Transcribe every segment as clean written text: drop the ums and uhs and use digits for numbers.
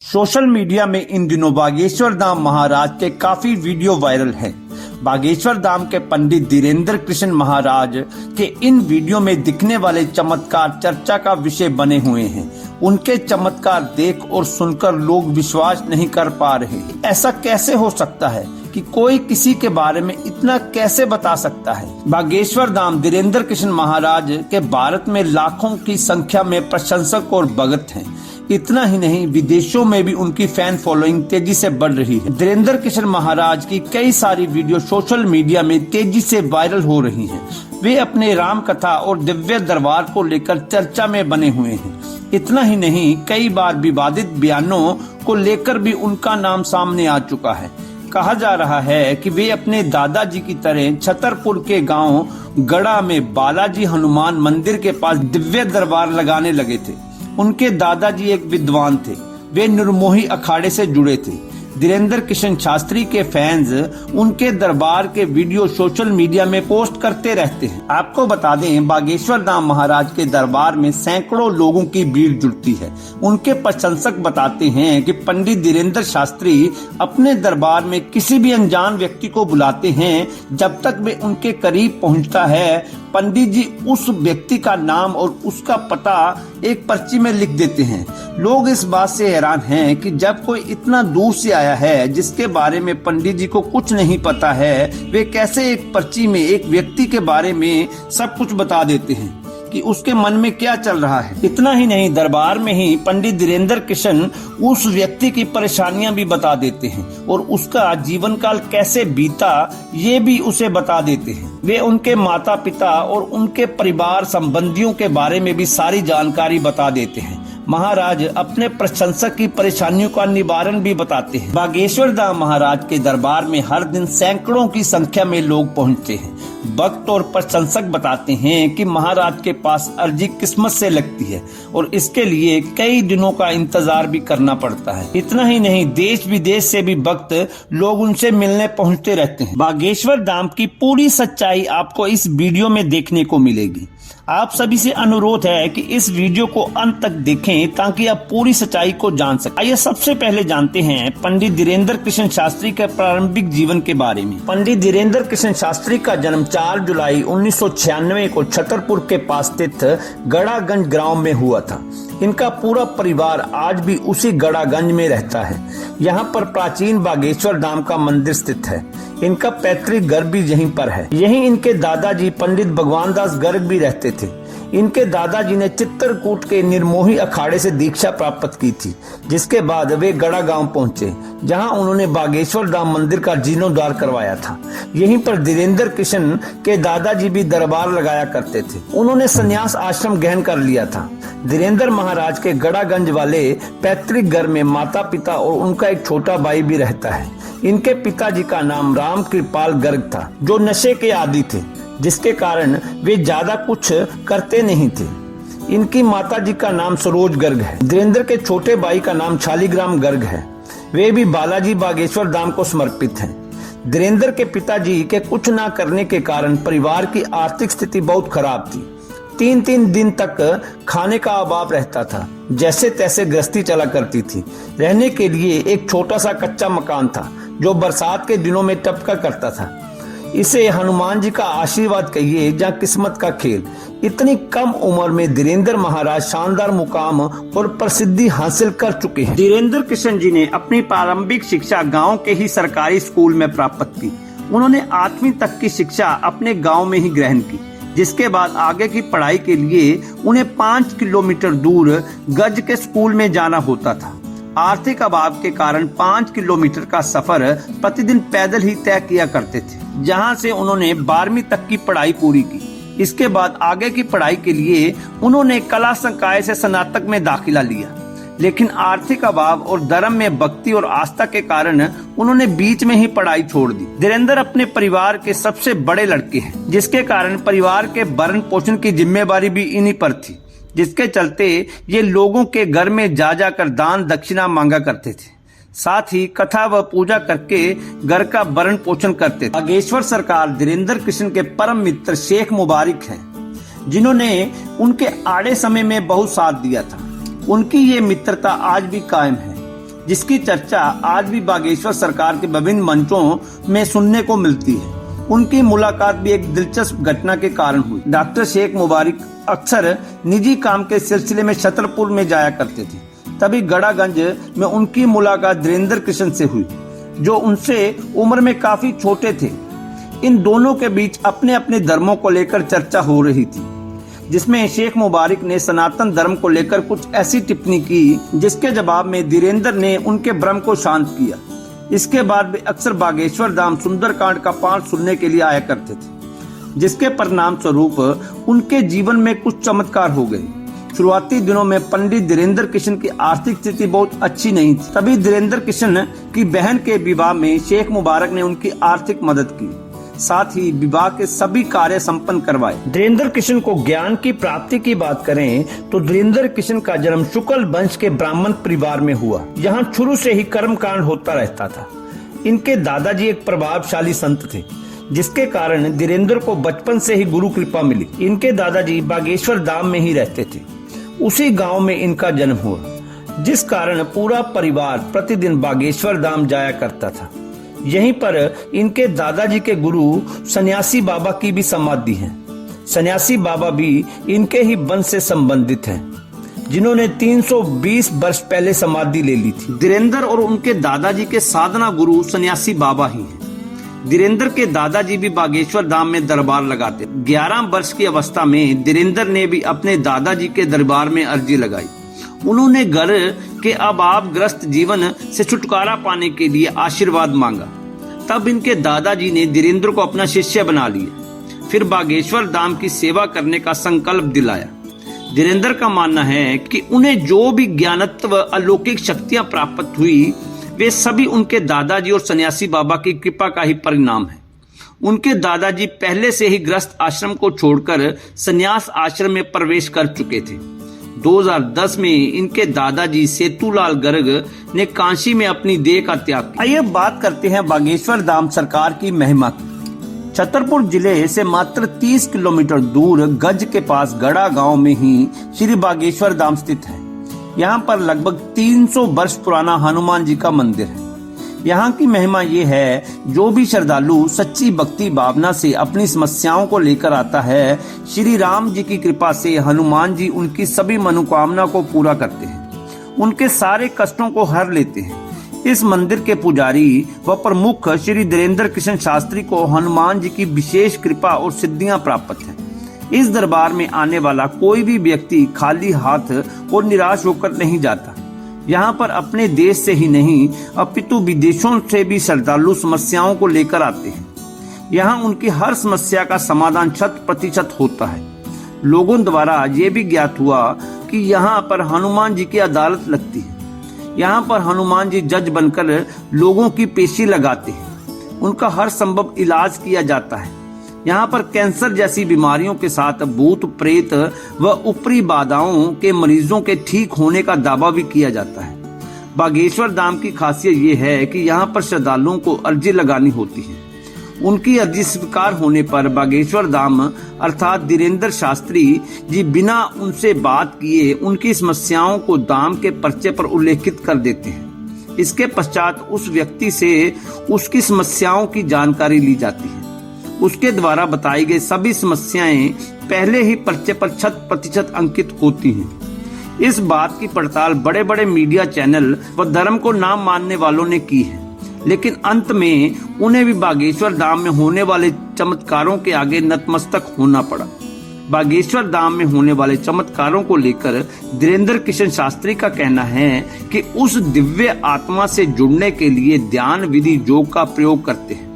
Social media में इन दिनों बागेश्वर धाम महाराज के काफी वीडियो वायरल हैं। बागेश्वर धाम के पंडित धीरेन्द्र कृष्ण महाराज के इन वीडियो में दिखने वाले चमत्कार चर्चा का विषय बने हुए हैं। उनके चमत्कार देख और सुनकर लोग विश्वास नहीं कर पा रहे। ऐसा कैसे हो सकता है कि कोई किसी के बारे में इतना कैसे बता सकता है। बागेश्वर धाम धीरेन्द्र कृष्ण महाराज के भारत में लाखों की संख्या में प्रशंसक और भगत हैं। इतना ही नहीं, विदेशों में भी उनकी फैन फॉलोइंग तेजी से बढ़ रही है। धीरेन्द्र कृष्ण महाराज की कई सारी वीडियो सोशल मीडिया में तेजी से वायरल हो रही हैं। वे अपने राम कथा और दिव्य दरबार को लेकर चर्चा में बने हुए हैं। इतना ही नहीं, कई बार विवादित बयानों को लेकर भी उनका नाम सामने आ चुका है। कहा जा रहा है कि वे अपने दादाजी की तरह छतरपुर के गांव गड़ा में बालाजी हनुमान मंदिर के पास दिव्य दरबार लगाने लगे थे। उनके दादाजी एक विद्वान थे। वे निर्मोही अखाड़े से जुड़े थे। धीरेन्द्र कृष्ण शास्त्री के फैंस उनके दरबार के वीडियो सोशल मीडिया में पोस्ट करते रहते हैं। आपको बता दें, बागेश्वर धाम महाराज के दरबार में सैकड़ों लोगों की भीड़ जुटती है। उनके प्रशंसक बताते हैं कि पंडित धीरेन्द्र शास्त्री अपने दरबार में किसी भी अनजान व्यक्ति को बुलाते हैं। जब तक वे उनके करीब पहुंचता है, पंडित जी उस व्यक्ति का नाम और उसका पता एक पर्ची में लिख देते हैं। लोग इस बात से हैरान हैं कि जब कोई इतना दूर से आया है जिसके बारे में पंडित जी को कुछ नहीं पता है, वे कैसे एक पर्ची में एक व्यक्ति के बारे में सब कुछ बता देते हैं कि उसके मन में क्या चल रहा है। इतना ही नहीं, दरबार में ही पंडित धीरेन्द्र कृष्ण उस व्यक्ति की परेशानियां भी बता देते हैं और उसका जीवन काल कैसे बीता ये भी उसे बता देते हैं। वे उनके माता पिता और उनके परिवार संबंधियों के बारे में भी सारी जानकारी बता देते हैं। महाराज अपने प्रशंसक की परेशानियों का निवारण भी बताते हैं। बागेश्वर धाम महाराज के दरबार में हर दिन सैकड़ों की संख्या में लोग पहुंचते हैं। भक्त और प्रशंसक बताते हैं कि महाराज के पास अर्जी किस्मत से लगती है और इसके लिए कई दिनों का इंतजार भी करना पड़ता है। इतना ही नहीं, देश विदेश से भी भक्त लोग उनसे मिलने पहुंचते रहते हैं। बागेश्वर धाम की पूरी सच्चाई आपको इस वीडियो में देखने को मिलेगी। आप सभी से अनुरोध है कि इस वीडियो को अंत तक देखें ताकि आप पूरी सच्चाई को जान सकें। आइए सबसे पहले जानते हैं पंडित धीरेन्द्र कृष्ण शास्त्री के प्रारंभिक जीवन के बारे में। पंडित धीरेन्द्र कृष्ण शास्त्री का जन्म 4 जुलाई 1996 को छतरपुर के पास स्थित गड़ागंज गांव में हुआ था। इनका पूरा परिवार आज भी उसी गड़ागंज में रहता है। यहाँ पर प्राचीन बागेश्वर धाम का मंदिर स्थित है। इनका पैतृक घर भी यहीं पर है। यहीं इनके दादाजी पंडित भगवान दास गर्ग भी रहते थे। इनके दादाजी ने चित्रकूट के निर्मोही अखाड़े से दीक्षा प्राप्त की थी, जिसके बाद वे गड़ा गांव पहुंचे, जहां उन्होंने बागेश्वर धाम मंदिर का जीर्णोद्धार करवाया था। यहीं पर धीरेन्द्र कृष्ण के दादाजी भी दरबार लगाया करते थे। उन्होंने संन्यास आश्रम ग्रहण कर लिया था। धीरेन्द्र महाराज के गड़ागंज वाले पैतृक घर में माता पिता और उनका एक छोटा भाई भी रहता है। इनके पिताजी का नाम राम कृपाल गर्ग था, जो नशे के आदी थे, जिसके कारण वे ज्यादा कुछ करते नहीं थे। इनकी माताजी का नाम सरोज गर्ग है। धीरेन्द्र के छोटे भाई का नाम शालिग्राम गर्ग है। वे भी बालाजी बागेश्वर धाम को समर्पित हैं। धीरेन्द्र के पिताजी के कुछ ना करने के कारण परिवार की आर्थिक स्थिति बहुत खराब थी। 3-3 दिन तक खाने का अभाव रहता था। जैसे तैसे गृहस्थी चला करती थी। रहने के लिए एक छोटा सा कच्चा मकान था, जो बरसात के दिनों में टपका करता था। इसे हनुमान जी का आशीर्वाद कहिए या किस्मत का खेल। इतनी कम उम्र में धीरेन्द्र महाराज शानदार मुकाम और प्रसिद्धि हासिल कर चुके हैं। धीरेन्द्र कृष्ण जी ने अपनी प्रारंभिक शिक्षा गांव के ही सरकारी स्कूल में प्राप्त की। उन्होंने 8वीं तक की शिक्षा अपने गांव में ही ग्रहण की, जिसके बाद आगे की पढ़ाई के लिए उन्हें 5 किलोमीटर दूर गज के स्कूल में जाना होता था। आर्थिक अभाव के कारण 5 किलोमीटर का सफर प्रतिदिन पैदल ही तय किया करते थे, जहां से उन्होंने 12वीं तक की पढ़ाई पूरी की। इसके बाद आगे की पढ़ाई के लिए उन्होंने कला संकाय से स्नातक में दाखिला लिया, लेकिन आर्थिक अभाव और धर्म में भक्ति और आस्था के कारण उन्होंने बीच में ही पढ़ाई छोड़ दी। धीरेन्द्र अपने परिवार के सबसे बड़े लड़के हैं, जिसके कारण परिवार के भरण पोषण की जिम्मेवारी भी इन्हीं पर थी, जिसके चलते ये लोगों के घर में जा जाकर दान दक्षिणा मांगा करते थे। साथ ही कथा व पूजा करके घर का भरण पोषण करते थे। बागेश्वर सरकार धीरेन्द्र कृष्ण के परम मित्र शेख मुबारक हैं, जिन्होंने उनके आड़े समय में बहुत साथ दिया था। उनकी ये मित्रता आज भी कायम है। जिसकी चर्चा आज भी बागेश्वर सरकार के विभिन्न मंचों में सुनने को मिलती है। उनकी मुलाकात भी एक दिलचस्प घटना के कारण हुई। डॉक्टर शेख मुबारक अक्सर निजी काम के सिलसिले में छतरपुर में जाया करते थे। तभी गड़ागंज में उनकी मुलाकात धीरेंद्र कृष्ण से हुई, जो उनसे उम्र में काफी छोटे थे। इन दोनों के बीच अपने अपने धर्मों को लेकर चर्चा हो रही थी, जिसमें शेख मुबारक ने सनातन धर्म को लेकर कुछ ऐसी टिप्पणी की जिसके जवाब में धीरेंद्र ने उनके भ्रम को शांत किया। इसके बाद वे अक्सर बागेश्वर धाम सुंदरकांड का पाठ सुनने के लिए आया करते थे, जिसके परिणाम स्वरूप उनके जीवन में कुछ चमत्कार हो गए। शुरुआती दिनों में पंडित धीरेंद्र कृष्ण की आर्थिक स्थिति बहुत अच्छी नहीं थी। तभी धीरेंद्र कृष्ण की बहन के विवाह में शेख मुबारक ने उनकी आर्थिक मदद की, साथ ही विवाह के सभी कार्य संपन्न करवाए। धीरेंद्र कृष्ण को ज्ञान की प्राप्ति की बात करें तो धीरेंद्र कृष्ण का जन्म शुक्ल वंश के ब्राह्मण परिवार में हुआ। यहाँ शुरू से ही कर्म कांड होता रहता था। इनके दादाजी एक प्रभावशाली संत थे, जिसके कारण धीरेंद्र को बचपन से ही गुरु कृपा मिली। इनके दादाजी बागेश्वर धाम में ही रहते थे। उसी गांव में इनका जन्म हुआ, जिस कारण पूरा परिवार प्रतिदिन बागेश्वर धाम जाया करता था। यहीं पर इनके दादाजी के गुरु सन्यासी बाबा की भी समाधि है। सन्यासी बाबा भी इनके ही वंश से संबंधित हैं, जिन्होंने 320 वर्ष पहले समाधि ले ली थी। धीरेंद्र और उनके दादाजी के साधना गुरु सन्यासी बाबा ही हैं। धीरेंद्र के दादाजी भी बागेश्वर धाम में दरबार लगाते। 11 वर्ष की अवस्था में धीरेंद्र ने भी अपने दादाजी के दरबार में अर्जी लगाई। उन्होंने घर के अभावग्रस्त जीवन से छुटकारा पाने के लिए आशीर्वाद मांगा। तब इनके दादाजी ने धीरेंद्र को अपना शिष्य बना लिया। फिर बागेश्वर धाम की सेवा करने का संकल्प दिलाया। धीरेंद्र का मानना है कि उन्हें जो भी ज्ञानत्व अलौकिक शक्तियां प्राप्त हुई, वे सभी उनके दादाजी और सन्यासी बाबा की कृपा का ही परिणाम है। उनके दादाजी पहले से ही गृहस्थ आश्रम को छोड़कर संन्यास आश्रम में प्रवेश कर चुके थे। 2010 में इनके दादाजी सेतुलाल गर्ग ने काशी में अपनी देह का त्याग किया। आइए बात करते हैं बागेश्वर धाम सरकार की महिमा की। छतरपुर जिले से मात्र 30 किलोमीटर दूर गज के पास गड़ा गांव में ही श्री बागेश्वर धाम स्थित है। यहाँ पर लगभग 300 वर्ष पुराना हनुमान जी का मंदिर है। यहाँ की महिमा ये है, जो भी श्रद्धालु सच्ची भक्ति भावना से अपनी समस्याओं को लेकर आता है, श्री राम जी की कृपा से हनुमान जी उनकी सभी मनोकामना को पूरा करते हैं, उनके सारे कष्टों को हर लेते हैं। इस मंदिर के पुजारी व प्रमुख श्री धीरेंद्र कृष्ण शास्त्री को हनुमान जी की विशेष कृपा और सिद्धियां प्राप्त हैं। इस दरबार में आने वाला कोई भी व्यक्ति खाली हाथ और निराश होकर नहीं जाता। यहाँ पर अपने देश से ही नहीं अपितु विदेशों से भी श्रद्धालु समस्याओं को लेकर आते हैं। यहाँ उनकी हर समस्या का समाधान 100% होता है। लोगों द्वारा ये भी ज्ञात हुआ कि यहाँ पर हनुमान जी की अदालत लगती है। यहाँ पर हनुमान जी जज बनकर लोगों की पेशी लगाते हैं। उनका हर संभव इलाज किया जाता है। यहाँ पर कैंसर जैसी बीमारियों के साथ भूत प्रेत व ऊपरी बाधाओं के मरीजों के ठीक होने का दावा भी किया जाता है। बागेश्वर धाम की खासियत ये है कि यहाँ पर श्रद्धालुओं को अर्जी लगानी होती है। उनकी अर्जी स्वीकार होने पर बागेश्वर धाम अर्थात धीरेंद्र शास्त्री जी बिना उनसे बात किए उनकी समस्याओं को धाम के पर्चे पर उल्लेखित कर देते हैं। इसके पश्चात उस व्यक्ति से उसकी समस्याओं की जानकारी ली जाती है। उसके द्वारा बताई गई सभी समस्याएं पहले ही पर्चे पर 100% अंकित होती हैं। इस बात की पड़ताल बड़े बड़े मीडिया चैनल व धर्म को ना मानने वालों ने की है, लेकिन अंत में उन्हें भी बागेश्वर धाम में होने वाले चमत्कारों के आगे नतमस्तक होना पड़ा। बागेश्वर धाम में होने वाले चमत्कारों को लेकर धीरेंद्र कृष्ण शास्त्री का कहना है कि उस दिव्य आत्मा से जुड़ने के लिए ध्यान विधि योग का प्रयोग करते हैं,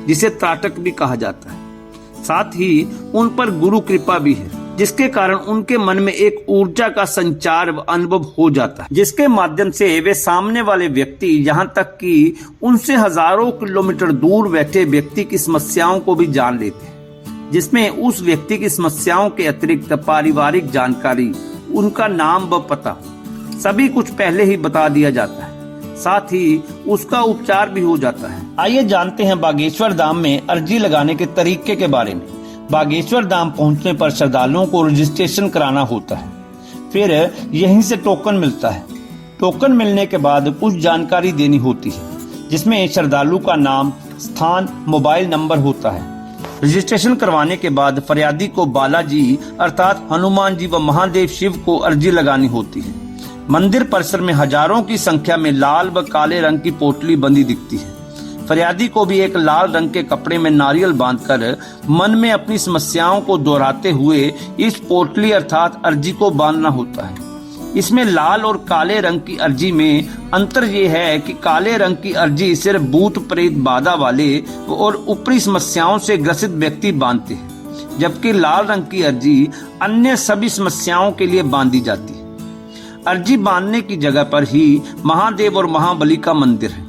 जिसे त्राटक भी कहा जाता है। साथ ही उन पर गुरु कृपा भी है, जिसके कारण उनके मन में एक ऊर्जा का संचार व अनुभव हो जाता है, जिसके माध्यम से वे सामने वाले व्यक्ति, यहाँ तक कि उनसे हजारों किलोमीटर दूर बैठे व्यक्ति की समस्याओं को भी जान लेते हैं, जिसमें उस व्यक्ति की समस्याओं के अतिरिक्त पारिवारिक जानकारी, उनका नाम व पता सभी कुछ पहले ही बता दिया जाता है। साथ ही उसका उपचार भी हो जाता है। आइए जानते हैं बागेश्वर धाम में अर्जी लगाने के तरीके के बारे में। बागेश्वर धाम पहुंचने पर श्रद्धालुओं को रजिस्ट्रेशन कराना होता है, फिर यहीं से टोकन मिलता है। टोकन मिलने के बाद कुछ जानकारी देनी होती है, जिसमें श्रद्धालु का नाम, स्थान, मोबाइल नंबर होता है। रजिस्ट्रेशन करवाने के बाद फरियादी को बालाजी अर्थात हनुमान जी व महादेव शिव को अर्जी लगानी होती है। मंदिर परिसर में हजारों की संख्या में लाल व काले रंग की पोटली बंधी दिखती है। फरियादी को भी एक लाल रंग के कपड़े में नारियल बांधकर मन में अपनी समस्याओं को दोहराते हुए इस पोटली अर्थात अर्जी को बांधना होता है। इसमें लाल और काले रंग की अर्जी में अंतर ये है कि काले रंग की अर्जी सिर्फ भूत प्रेत बाधा वाले और ऊपरी समस्याओं से ग्रसित व्यक्ति बांधते हैं, जबकि लाल रंग की अर्जी अन्य सभी समस्याओं के लिए बांधी जाती है। अर्जी बांधने की जगह पर ही महादेव और महाबली का मंदिर है,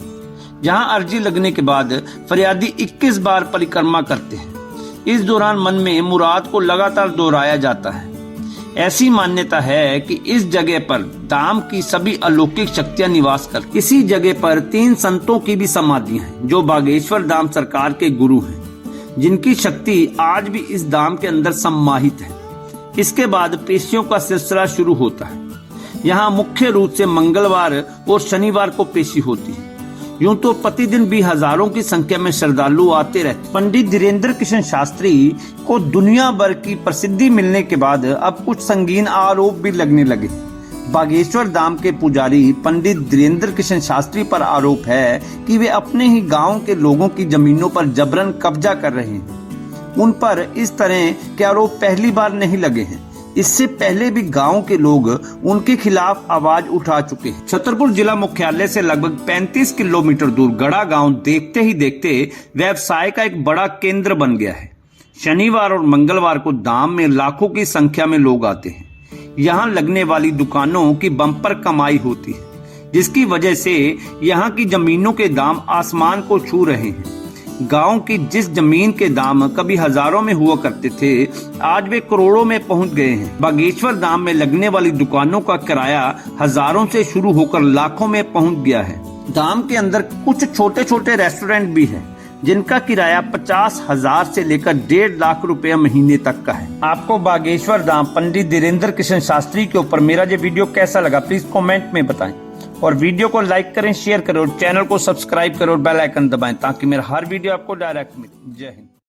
जहां अर्जी लगने के बाद फरियादी 21 बार परिक्रमा करते हैं। इस दौरान मन में मुराद को लगातार दोहराया जाता है। ऐसी मान्यता है कि इस जगह पर धाम की सभी अलौकिक शक्तियां निवास करती। इसी जगह पर 3 संतों की भी समाधियां हैं, जो बागेश्वर धाम सरकार के गुरु हैं, जिनकी शक्ति आज भी इस धाम के अंदर सम्माहित है। इसके बाद पेशियों का सिलसिला शुरू होता है। यहाँ मुख्य रूप से मंगलवार और शनिवार को पेशी होती है। यूं तो प्रतिदिन भी हजारों की संख्या में श्रद्धालु आते रहते। पंडित धीरेन्द्र कृष्ण शास्त्री को दुनिया भर की प्रसिद्धि मिलने के बाद अब कुछ संगीन आरोप भी लगने लगे। बागेश्वर धाम के पुजारी पंडित धीरेन्द्र कृष्ण शास्त्री पर आरोप है कि वे अपने ही गांव के लोगों की जमीनों पर जबरन कब्जा कर रहे हैं। उन पर इस तरह के आरोप पहली बार नहीं लगे हैं। इससे पहले भी गांव के लोग उनके खिलाफ आवाज उठा चुके हैं। छतरपुर जिला मुख्यालय से लगभग 35 किलोमीटर दूर गड़ा गांव देखते ही देखते व्यवसाय का एक बड़ा केंद्र बन गया है। शनिवार और मंगलवार को धाम में लाखों की संख्या में लोग आते हैं। यहाँ लगने वाली दुकानों की बम्पर कमाई होती है, जिसकी वजह से यहाँ की जमीनों के दाम आसमान को छू रहे हैं। गांव की जिस जमीन के दाम कभी हजारों में हुआ करते थे, आज वे करोड़ों में पहुंच गए हैं। बागेश्वर धाम में लगने वाली दुकानों का किराया हजारों से शुरू होकर लाखों में पहुंच गया है। धाम के अंदर कुछ छोटे छोटे रेस्टोरेंट भी हैं, जिनका किराया 50,000 से लेकर 1.5 लाख रुपया महीने तक का है। आपको बागेश्वर धाम पंडित धीरेन्द्र कृष्ण शास्त्री के ऊपर मेरा ये वीडियो कैसा लगा, प्लीज कमेंट में बताएं। और वीडियो को लाइक करें, शेयर करें और चैनल को सब्सक्राइब करें और बेल आइकन दबाएं, ताकि मेरा हर वीडियो आपको डायरेक्ट मिले। जय हिंद।